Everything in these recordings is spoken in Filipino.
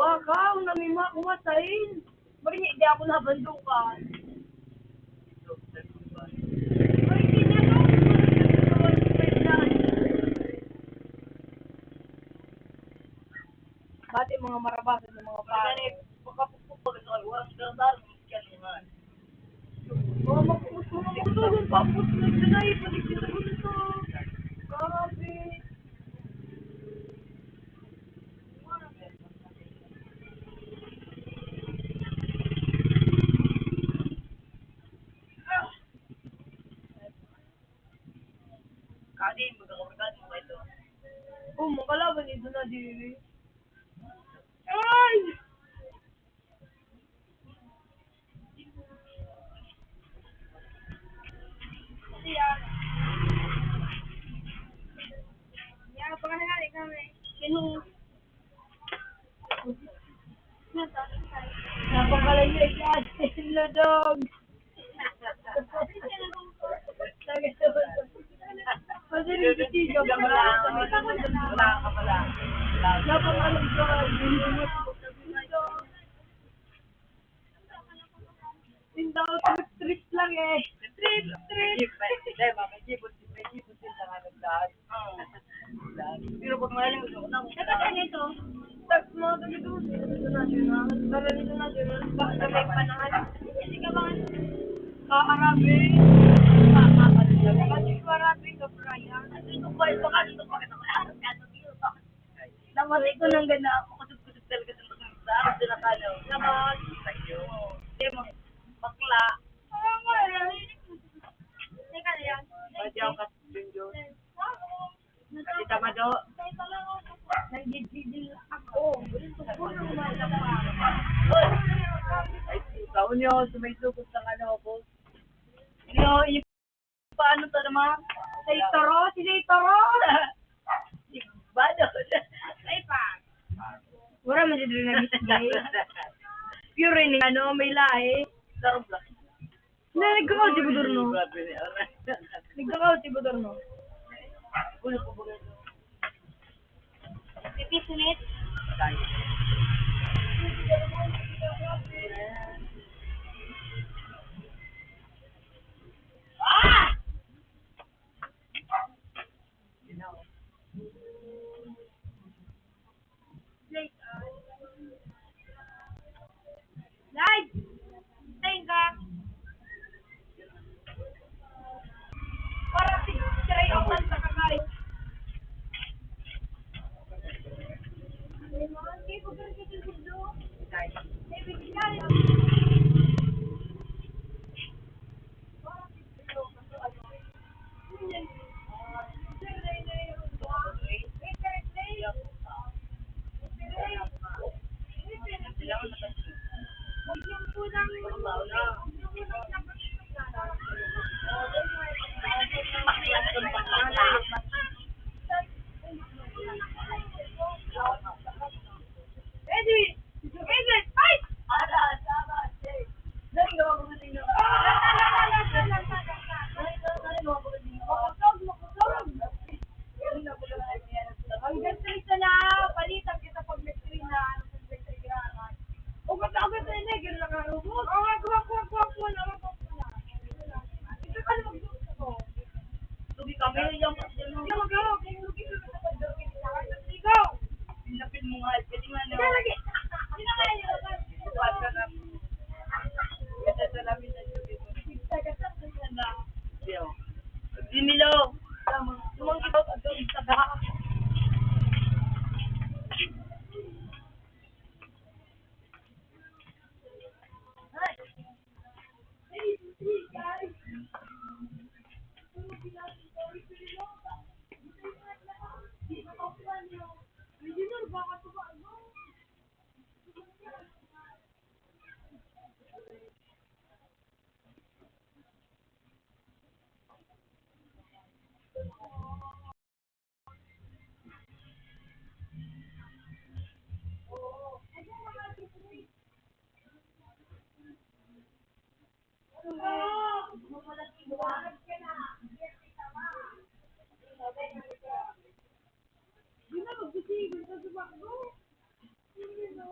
Baka, una may kumatayin. Bari di ako nabandukan. Bari hindi na Bati mga marabasan ng mga pare. Pagkapupupag ito ay walang gandar. Mga magpuputulong paput na sinay. Paligid ko nito. Grabe. Kadi, magkakabagan mo ito. Makalaban ito na dili. Ay! Siya. Ya, pangalan kami. Sino? Napakalayag yan. Lodog. Kasi rin si Tigo. Wala ka pala. Napakalayag yan. Tindaw sa trip lang eh. Trip. May jibot din sa kanang daan. Pero pag mahaling gusto ko na. Saan ito? Mga dito national. Para dito national. Baka may panahal. Kasi ka ba? Arabi. Kasi Arabi ka, Brian. Dito ba? Baka dito ba? Namatay ko nang gana ako. Kusog-kusog talaga sa mga sarap din nakalaw. Naman. Demo. Bakla. Teka na yan. Pwede ako kasunod. Kasi tamado. Nagigigil ako. Taon nyo, sumaysugod ng ano ako. Yung paano to naman? Si Toro. Si Bado. Ay pa. Wala man dito na display. Pure ni may lahi. Sarap lang. Nagkakaw si Budurno. Ulo ko ba ganito? Pipisunit. Light! Tayin ka! Para si Ray Otan sa kakay. Hindi ko pero kasi gusto. Dimilo. Sumangkit ako sa isda. Hindi na magsisigil sa subak mo. Hindi na.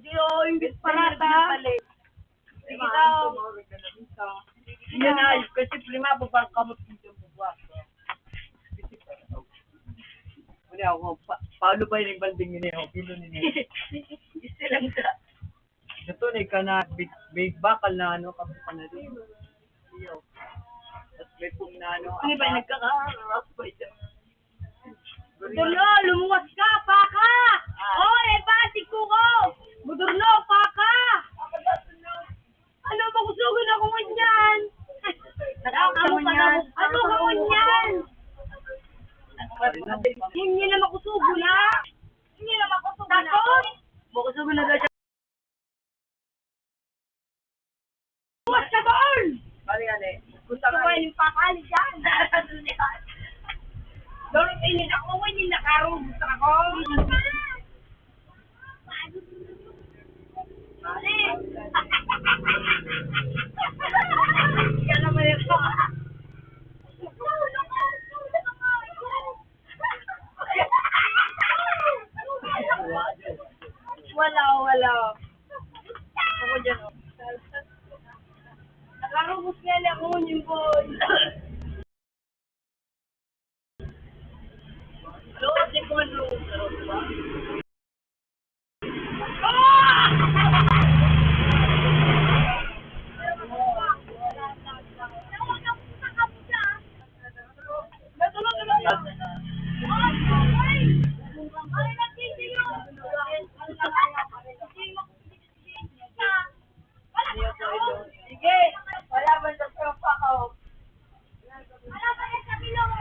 Yo, yung parata. Sige daw. Yan na, kasi prima babang kamot dito bubuhat. Wala ako, paano ba yung balding yun eh? Pilo niya. Isa lang sa. Ito na ka na, big bakal na ano, kapag pa na rin. Tapos may pong na ano, Ano ba, nagkakaharap ba ito? Budurno, lumuwas ka, paka! Oy, pati ko ko! Budurno, paka! Ano, makusugan ako ganyan? Nakakamo pa yan. Ano ka ganyan? Hindi na makusugo na. Hindi na makusugo na. Tapos, Makusugo na daw siya. lumuwas ka doon! Bali ane. Gusto ko yung pakali dyan. Doon, hindi ako, hindi nakarong. Gusto ako. Yan naman ito. Wala. Ako dyan, oh. Nakarubos nga na ako yung boy. Lote ko ano. Sige, wala ba sa tropa ko? Wala ba sa bilog?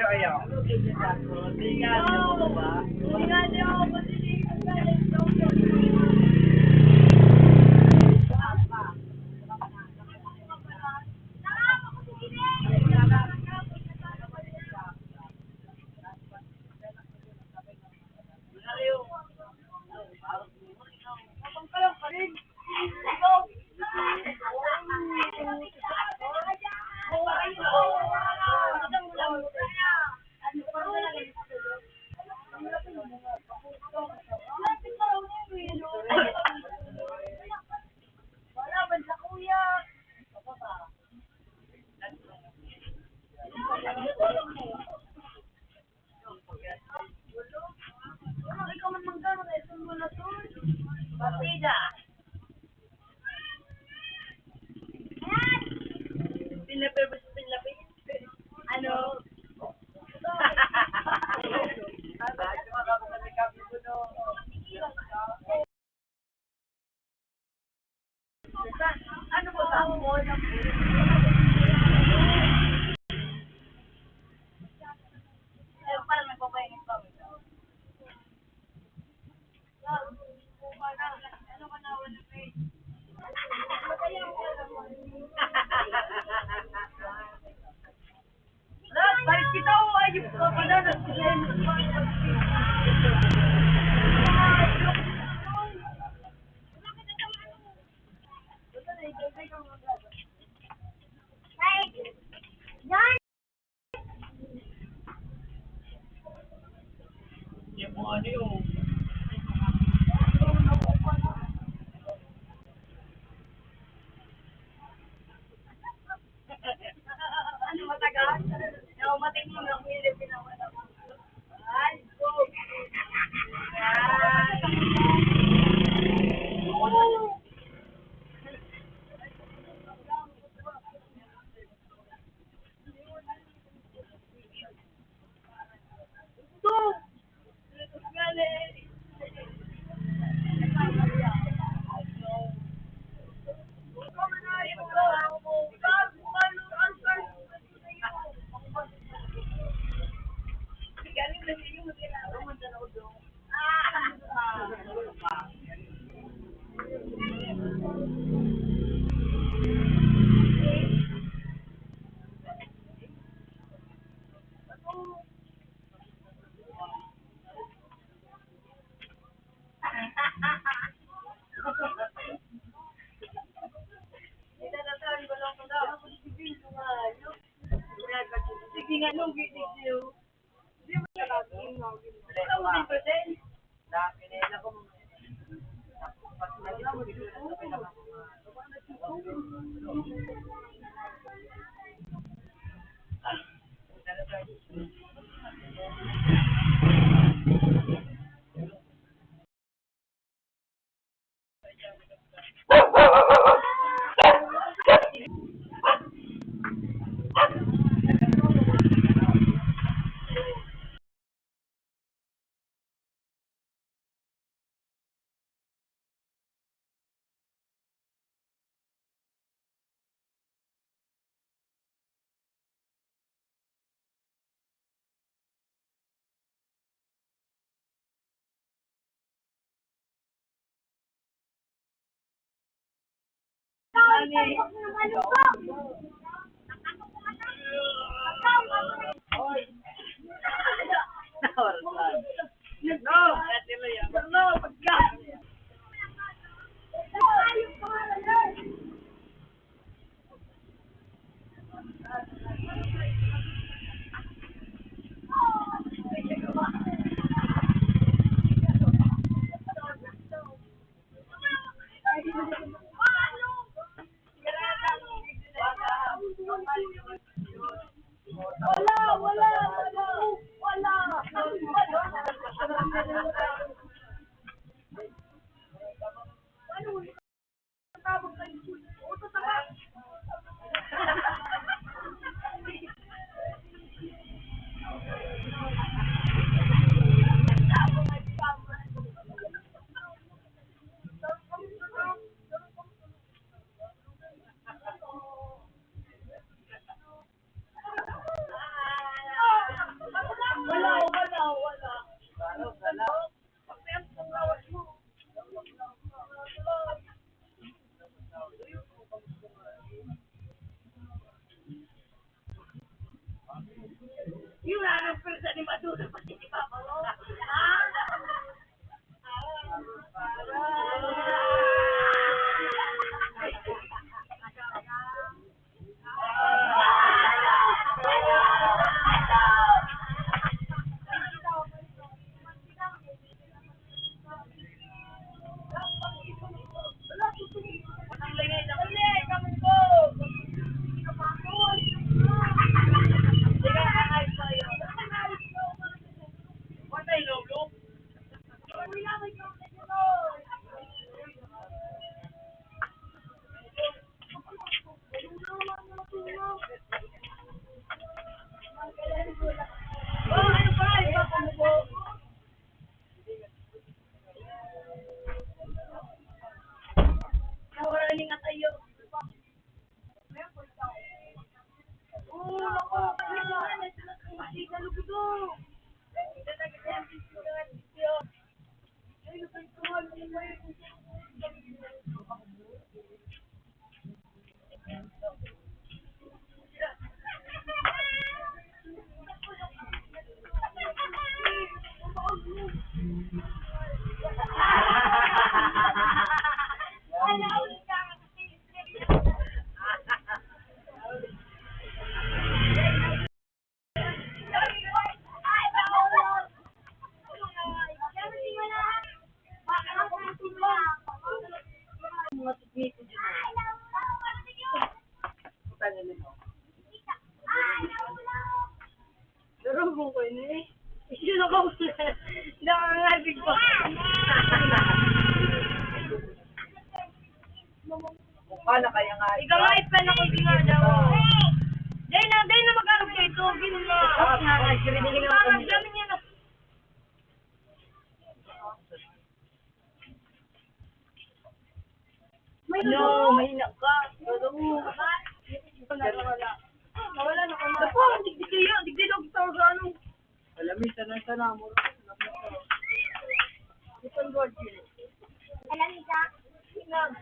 Ayaw. Tingnan mo ba? Partida. Pinapin. Ano? Ano ba ba mo? Parang nagpapahinga pa. Ano ka na wala pa eh? Balik kita o ayun ka pa na. Yung mga ano yung Ano matagal? Naumating mo ng Pilipino. Ay, go! ako mga. Pag nag-ito, sabi na ako. Yung ano, pero sa ni Maduro, pati ni Papa mo. Pero mo ko ini. Yun ako. Nakangabig pa. Mukha na kaya nga. Ikaw nga ipan ako di nga daw. Dahil na mag-arap kayo ito. Gino na. Parang dami niya na. Ano, mahina ka. Nawala na ka na. Dapo, digdig kayo. Digdig ako sa ano. Alamig, sana mo. Ipon God yun. Alam ka? Sinag.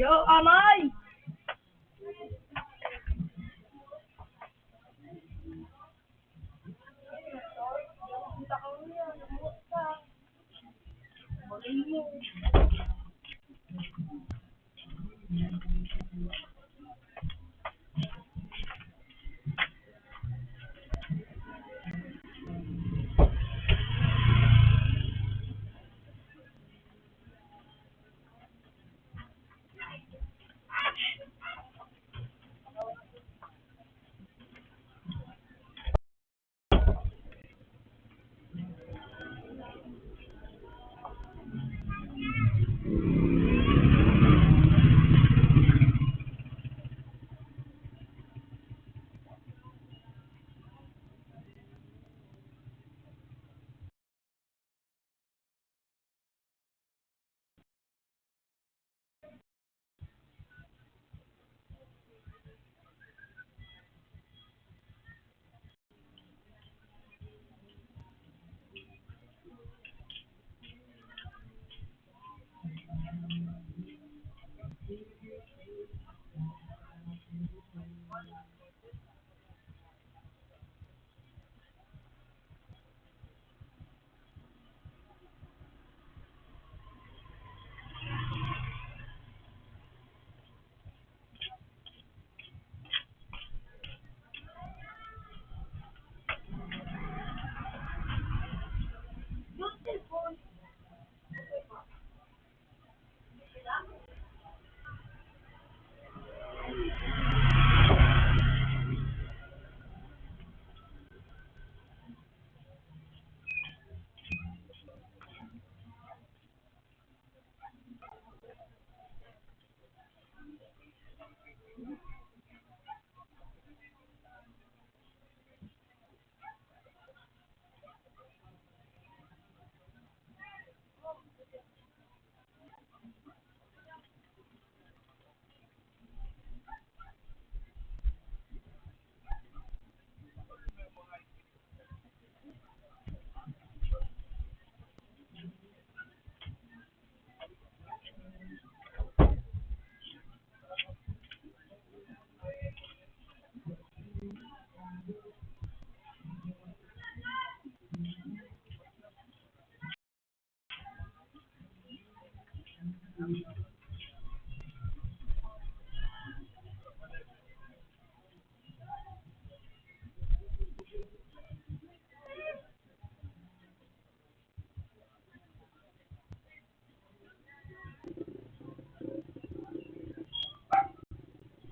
Yo, amay!